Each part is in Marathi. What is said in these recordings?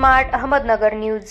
Smart Ahmednagar news.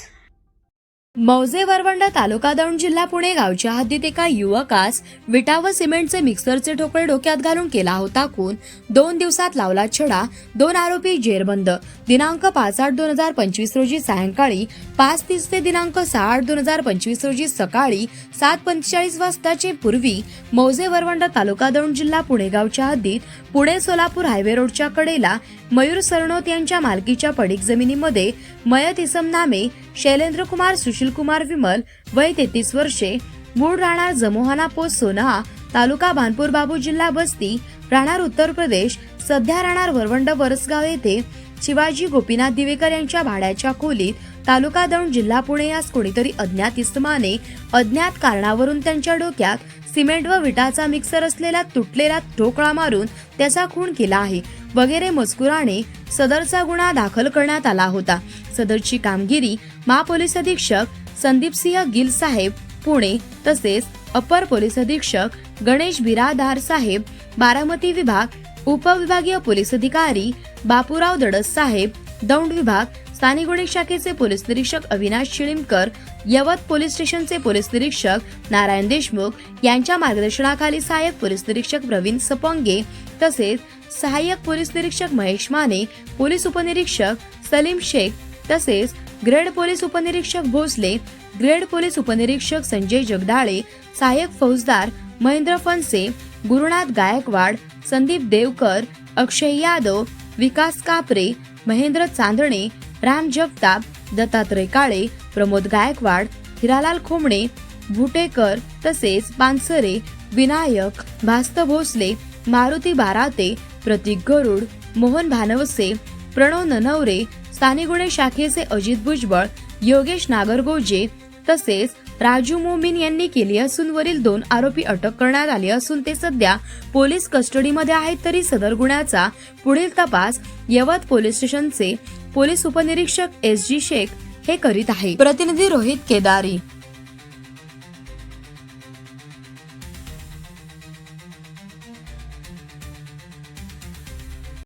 मौजे वरवंडा तालुका दौंड जिल्हा पुणे गावच्या हद्दीत एका युवकास विटा व सिमेंटचे मिक्सरचे ठोकळे डोक्यात घालून केला होता खून। 2 दिवसात लावला छडा। 2 आरोपी जेरबंद। दिनांक 5/8/2025 रोजी सायंकाळी 5:30 ते दिनांक 6/8/2025 रोजी सकाळी 7:45 वाजताचे पूर्वी मौजे वरवंडा तालुका दौंड जिल्हा पुणे गावच्या हद्दीत पुणे सोलापूर हायवे रोडच्या कडेला मयूर सरनोत यांच्या मालकीच्या पडीक जमिनीमध्ये मयत इसम नामे शैलेंद्र कुमार सुशील कुमार विमल वय 33 वर्षे, मूळ राहणार जमोहाना पोस्ट सोनहा तालुका भानपूर बाबू जिल्हा बस्ती, राहणार उत्तर प्रदेश, सध्या राहणार वरवंड वरसगाव येथे शिवाजी गोपीनाथ दिवेकर यांच्या भाड्याच्या खोलीत तालुका दौंड जिल्हा पुणे यास कोणीतरी अज्ञात इसमाने अज्ञात कारणावरून त्यांच्या डोक्यात सिमेंट व विटाचा मिक्सर असलेला तुटलेला ठोकळा मारून त्याचा खून केला आहे वगैरे मजकुराने सदरचा गुन्हा दाखल करण्यात आला होता। सदरची कामगिरी महापोलीस अधीक्षक संदीप सिंह गिल साहेब पुणे तसेच अपर पोलीस अधीक्षक गणेश बिरादार साहेब बारामती विभाग, उपविभागीय पोलीस अधिकारी बापूराव दडस साहेब दौंड विभाग, स्थानिक गुन्हे शाखेचे पोलीस निरीक्षक अविनाश शिळीमकर, यवत पोलीस स्टेशनचे पोलीस निरीक्षक नारायण देशमुख यांच्या मार्गदर्शनाखाली सहाय्यक पोलीस निरीक्षक प्रवीण सपंगे तसेच सहाय्यक पोलीस निरीक्षक महेश माने, पोलीस उपनिरीक्षक सलीम शेख तसेच ग्रेड पोलीस उपनिरीक्षक भोसले, ग्रेड पोलीस उपनिरीक्षक संजय जगदाळे, सहाय्यक फौजदार महेंद्र फनसे, गुरुनाथ गायकवाड, संदीप देवकर, अक्षय यादव, विकास कापरे, महेंद्र चांदणे, राम जगताप, दत्तात्रय काळे, प्रमोद गायकवाड, हिरालाल खोमणे, भुटेकर तसेच पानसरे, विनायक भास्त भोसले, मारुती बाराते, प्रतीक गरुड, मोहन भानवसे, प्रणव ननवरे, स्थानिक गुन्हे शाखेचे अजित भुजबळ, योगेश नागरगोजे तसेच राजू मोमीन यांनी केली असून वरील 2 आरोपी अटक करण्यात आले असून ते सध्या पोलीस कस्टडीमध्ये आहेत। तरी सदर गुन्ह्याचा पुढील तपास यवत पोलीस स्टेशनचे पोलीस उपनिरीक्षक SG शेख हे करीत आहे। प्रतिनिधी रोहित केदारी।